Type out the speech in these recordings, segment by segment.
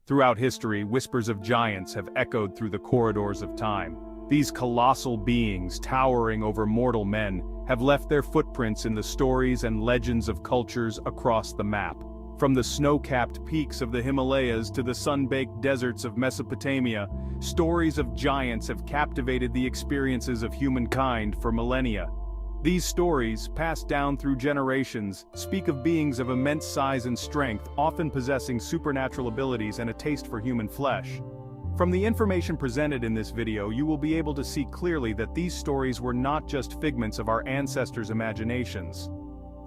Throughout history, whispers of giants have echoed through the corridors of time. These colossal beings, towering over mortal men, have left their footprints in the stories and legends of cultures across the map. From the snow-capped peaks of the Himalayas to the sun-baked deserts of Mesopotamia, stories of giants have captivated the experiences of humankind for millennia. These stories, passed down through generations, speak of beings of immense size and strength, often possessing supernatural abilities and a taste for human flesh. From the information presented in this video, you will be able to see clearly that these stories were not just figments of our ancestors' imaginations.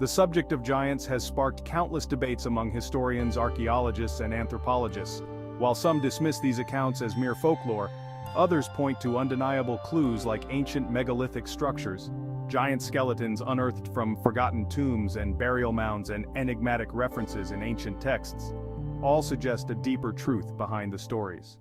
The subject of giants has sparked countless debates among historians, archaeologists, and anthropologists. While some dismiss these accounts as mere folklore, others point to undeniable clues like ancient megalithic structures, giant skeletons unearthed from forgotten tombs and burial mounds, and enigmatic references in ancient texts. All suggest a deeper truth behind the stories.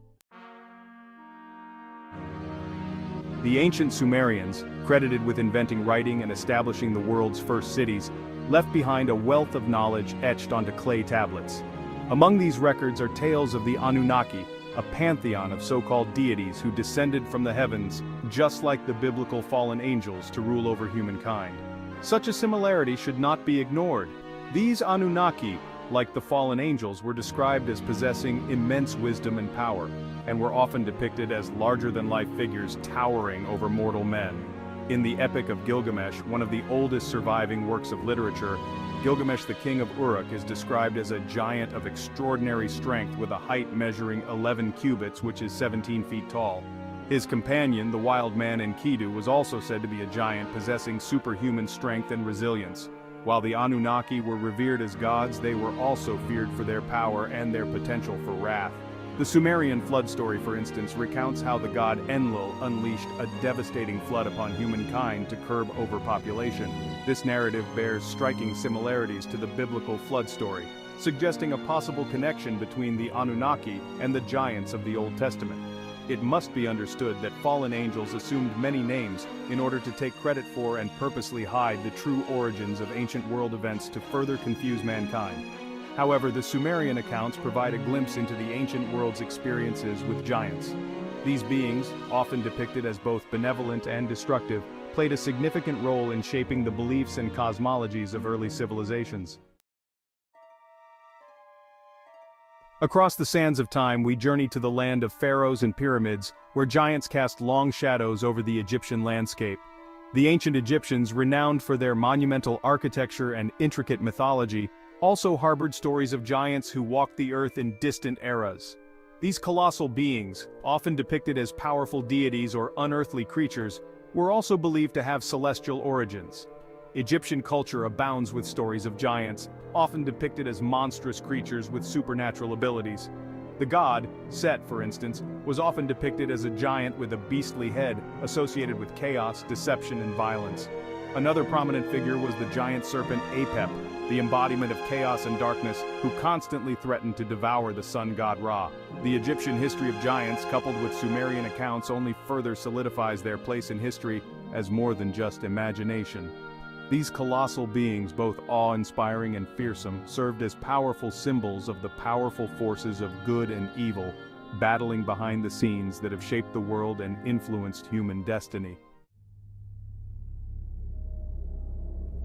The ancient Sumerians, credited with inventing writing and establishing the world's first cities, left behind a wealth of knowledge etched onto clay tablets. Among these records are tales of the Anunnaki, a pantheon of so-called deities who descended from the heavens, just like the biblical fallen angels, to rule over humankind. Such a similarity should not be ignored. These Anunnaki, like the fallen angels, were described as possessing immense wisdom and power, and were often depicted as larger-than-life figures towering over mortal men. In the Epic of Gilgamesh, one of the oldest surviving works of literature, Gilgamesh the king of Uruk is described as a giant of extraordinary strength with a height measuring 11 cubits, which is 17 feet tall. His companion, the wild man Enkidu, was also said to be a giant possessing superhuman strength and resilience. While the Anunnaki were revered as gods, they were also feared for their power and their potential for wrath. The Sumerian flood story, for instance, recounts how the god Enlil unleashed a devastating flood upon humankind to curb overpopulation. This narrative bears striking similarities to the biblical flood story, suggesting a possible connection between the Anunnaki and the giants of the Old Testament. It must be understood that fallen angels assumed many names in order to take credit for and purposely hide the true origins of ancient world events to further confuse mankind. However, the Sumerian accounts provide a glimpse into the ancient world's experiences with giants. These beings, often depicted as both benevolent and destructive, played a significant role in shaping the beliefs and cosmologies of early civilizations. Across the sands of time, we journey to the land of pharaohs and pyramids, where giants cast long shadows over the Egyptian landscape. The ancient Egyptians, renowned for their monumental architecture and intricate mythology, also harbored stories of giants who walked the earth in distant eras. These colossal beings, often depicted as powerful deities or unearthly creatures, were also believed to have celestial origins. Egyptian culture abounds with stories of giants, often depicted as monstrous creatures with supernatural abilities. The god, Set, for instance, was often depicted as a giant with a beastly head, associated with chaos, deception, and violence. Another prominent figure was the giant serpent Apep, the embodiment of chaos and darkness, who constantly threatened to devour the sun god Ra. The Egyptian history of giants, coupled with Sumerian accounts, only further solidifies their place in history as more than just imagination. These colossal beings, both awe-inspiring and fearsome, served as powerful symbols of the powerful forces of good and evil, battling behind the scenes that have shaped the world and influenced human destiny.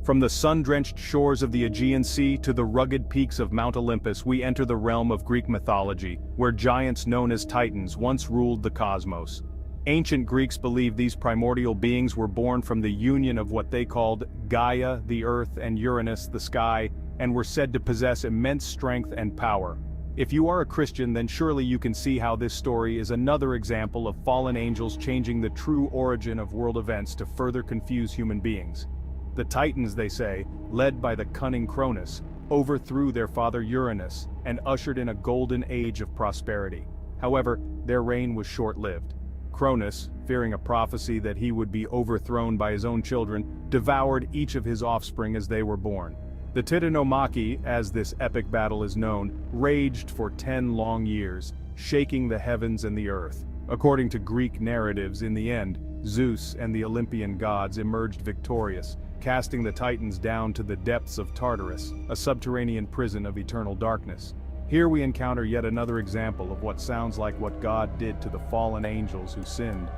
From the sun-drenched shores of the Aegean Sea to the rugged peaks of Mount Olympus, we enter the realm of Greek mythology, where giants known as Titans once ruled the cosmos. Ancient Greeks believed these primordial beings were born from the union of what they called Gaia, the earth, and Uranus, the sky, and were said to possess immense strength and power. If you are a Christian, then surely you can see how this story is another example of fallen angels changing the true origin of world events to further confuse human beings. The Titans, they say, led by the cunning Cronus, overthrew their father Uranus and ushered in a golden age of prosperity. However, their reign was short-lived. Cronus, fearing a prophecy that he would be overthrown by his own children, devoured each of his offspring as they were born. The Titanomachy, as this epic battle is known, raged for 10 long years, shaking the heavens and the earth. According to Greek narratives, in the end, Zeus and the Olympian gods emerged victorious, casting the Titans down to the depths of Tartarus, a subterranean prison of eternal darkness. Here we encounter yet another example of what sounds like what God did to the fallen angels who sinned.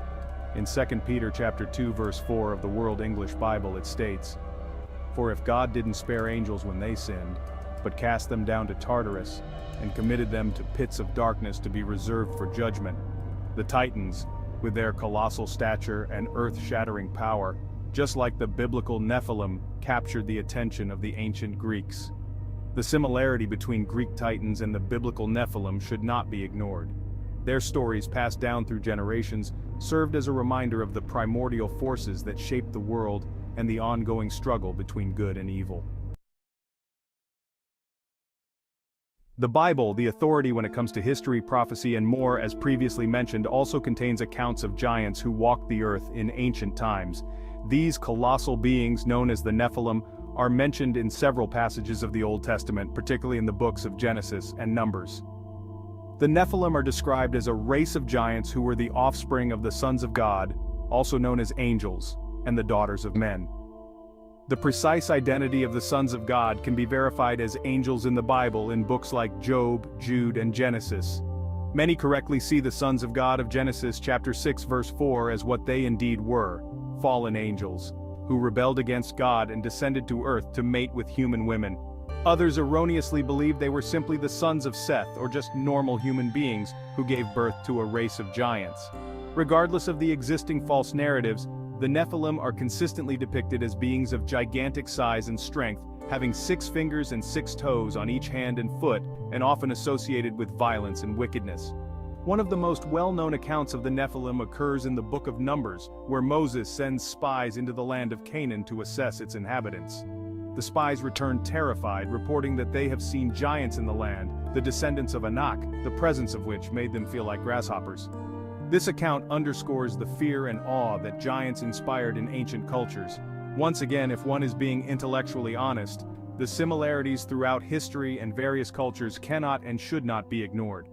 In 2 Peter chapter 2 verse 4 of the World English Bible it states, "For if God didn't spare angels when they sinned, but cast them down to Tartarus, and committed them to pits of darkness to be reserved for judgment, the Titans, with their colossal stature and earth-shattering power, just like the biblical Nephilim, captured the attention of the ancient Greeks." The similarity between Greek Titans and the biblical Nephilim should not be ignored. Their stories, passed down through generations, served as a reminder of the primordial forces that shaped the world and the ongoing struggle between good and evil. The Bible, the authority when it comes to history, prophecy, and more, as previously mentioned, also contains accounts of giants who walked the earth in ancient times. These colossal beings, known as the Nephilim, are mentioned in several passages of the Old Testament, particularly in the books of Genesis and Numbers. The Nephilim are described as a race of giants who were the offspring of the sons of God, also known as angels, and the daughters of men. The precise identity of the sons of God can be verified as angels in the Bible in books like Job, Jude, and Genesis. Many correctly see the sons of God of Genesis chapter 6 verse 4 as what they indeed were, fallen angels, who rebelled against God and descended to earth to mate with human women. Others erroneously believed they were simply the sons of Seth, or just normal human beings who gave birth to a race of giants. Regardless of the existing false narratives, the Nephilim are consistently depicted as beings of gigantic size and strength, having 6 fingers and 6 toes on each hand and foot, and often associated with violence and wickedness. One of the most well-known accounts of the Nephilim occurs in the book of Numbers, where Moses sends spies into the land of Canaan to assess its inhabitants. The spies return terrified, reporting that they have seen giants in the land, the descendants of Anak, the presence of which made them feel like grasshoppers. This account underscores the fear and awe that giants inspired in ancient cultures. Once again, if one is being intellectually honest, the similarities throughout history and various cultures cannot and should not be ignored.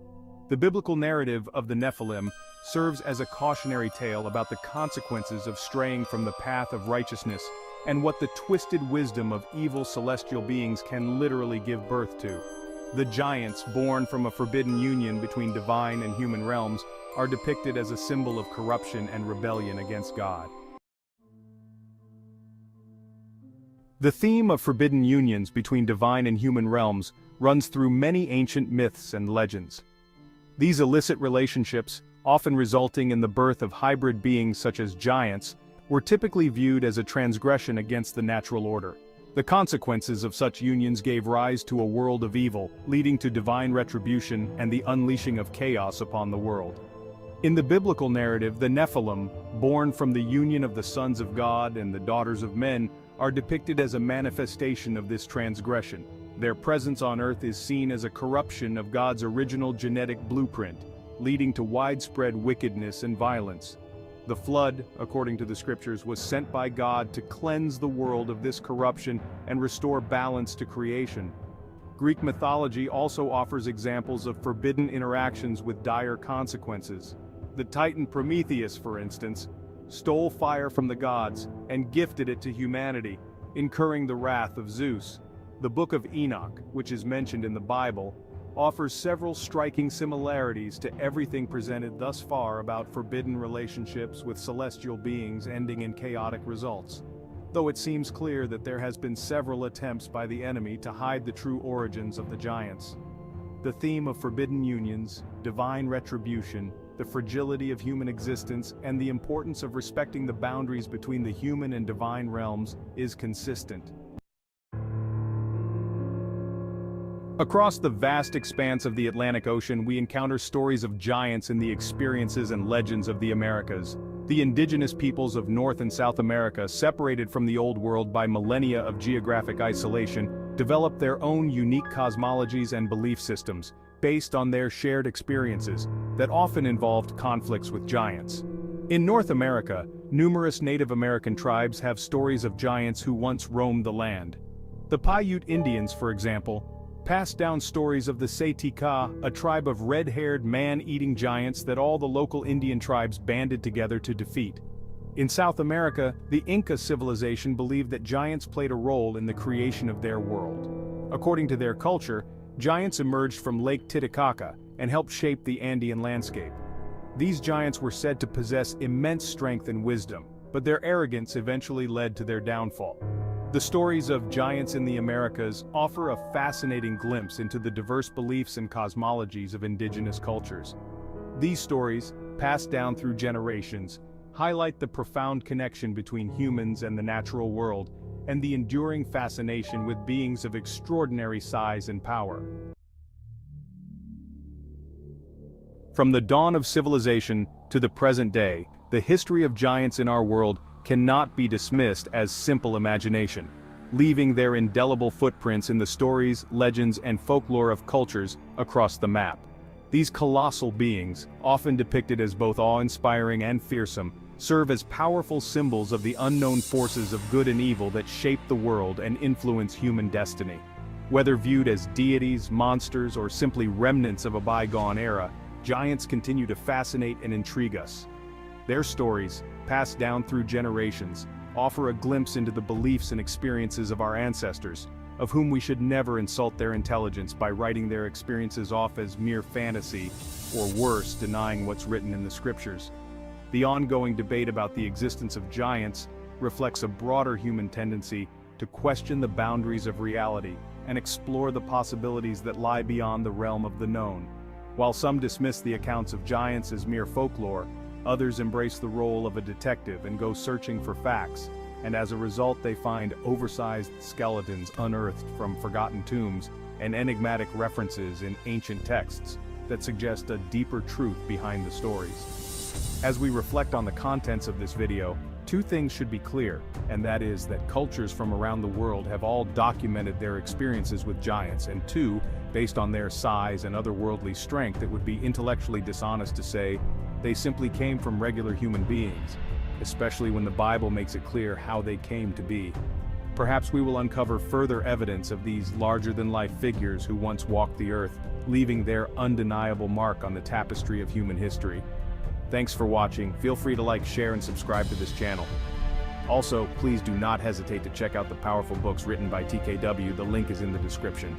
The biblical narrative of the Nephilim serves as a cautionary tale about the consequences of straying from the path of righteousness and what the twisted wisdom of evil celestial beings can literally give birth to. The giants, born from a forbidden union between divine and human realms, are depicted as a symbol of corruption and rebellion against God. The theme of forbidden unions between divine and human realms runs through many ancient myths and legends. These illicit relationships, often resulting in the birth of hybrid beings such as giants, were typically viewed as a transgression against the natural order. The consequences of such unions gave rise to a world of evil, leading to divine retribution and the unleashing of chaos upon the world. In the biblical narrative, the Nephilim, born from the union of the sons of God and the daughters of men, are depicted as a manifestation of this transgression. Their presence on earth is seen as a corruption of God's original genetic blueprint, leading to widespread wickedness and violence. The flood, according to the scriptures, was sent by God to cleanse the world of this corruption and restore balance to creation. Greek mythology also offers examples of forbidden interactions with dire consequences. The Titan Prometheus, for instance, stole fire from the gods and gifted it to humanity, incurring the wrath of Zeus. The Book of Enoch, which is mentioned in the Bible, offers several striking similarities to everything presented thus far about forbidden relationships with celestial beings ending in chaotic results. Though it seems clear that there has been several attempts by the enemy to hide the true origins of the giants. The theme of forbidden unions, divine retribution, the fragility of human existence, and the importance of respecting the boundaries between the human and divine realms is consistent. Across the vast expanse of the Atlantic Ocean, we encounter stories of giants in the experiences and legends of the Americas. The indigenous peoples of North and South America, separated from the Old World by millennia of geographic isolation, developed their own unique cosmologies and belief systems, based on their shared experiences, that often involved conflicts with giants. In North America, numerous Native American tribes have stories of giants who once roamed the land. The Paiute Indians, for example, passed down stories of the Setika, a tribe of red-haired man-eating giants that all the local Indian tribes banded together to defeat. In South America, the Inca civilization believed that giants played a role in the creation of their world. According to their culture, Giants emerged from Lake Titicaca and helped shape the Andean landscape. These giants were said to possess immense strength and wisdom, but their arrogance eventually led to their downfall. The stories of giants in the Americas offer a fascinating glimpse into the diverse beliefs and cosmologies of indigenous cultures. These stories, passed down through generations, highlight the profound connection between humans and the natural world, and the enduring fascination with beings of extraordinary size and power. From the dawn of civilization to the present day, the history of giants in our world cannot be dismissed as simple imagination, leaving their indelible footprints in the stories, legends, and folklore of cultures across the map. These colossal beings, often depicted as both awe-inspiring and fearsome, serve as powerful symbols of the unknown forces of good and evil that shape the world and influence human destiny. Whether viewed as deities, monsters, or simply remnants of a bygone era, giants continue to fascinate and intrigue us. Their stories, passed down through generations, offer a glimpse into the beliefs and experiences of our ancestors, of whom we should never insult their intelligence by writing their experiences off as mere fantasy, or worse, denying what's written in the scriptures. The ongoing debate about the existence of giants reflects a broader human tendency to question the boundaries of reality and explore the possibilities that lie beyond the realm of the known. While some dismiss the accounts of giants as mere folklore, others embrace the role of a detective and go searching for facts, and as a result they find oversized skeletons unearthed from forgotten tombs and enigmatic references in ancient texts that suggest a deeper truth behind the stories. As we reflect on the contents of this video, two things should be clear, and that is that cultures from around the world have all documented their experiences with giants, and two, based on their size and otherworldly strength, it would be intellectually dishonest to say they simply came from regular human beings, especially when the Bible makes it clear how they came to be. Perhaps we will uncover further evidence of these larger-than-life figures who once walked the earth, leaving their undeniable mark on the tapestry of human history. Thanks for watching. Feel free to like, share, and subscribe to this channel. Also, please do not hesitate to check out the powerful books written by TKW. The link is in the description.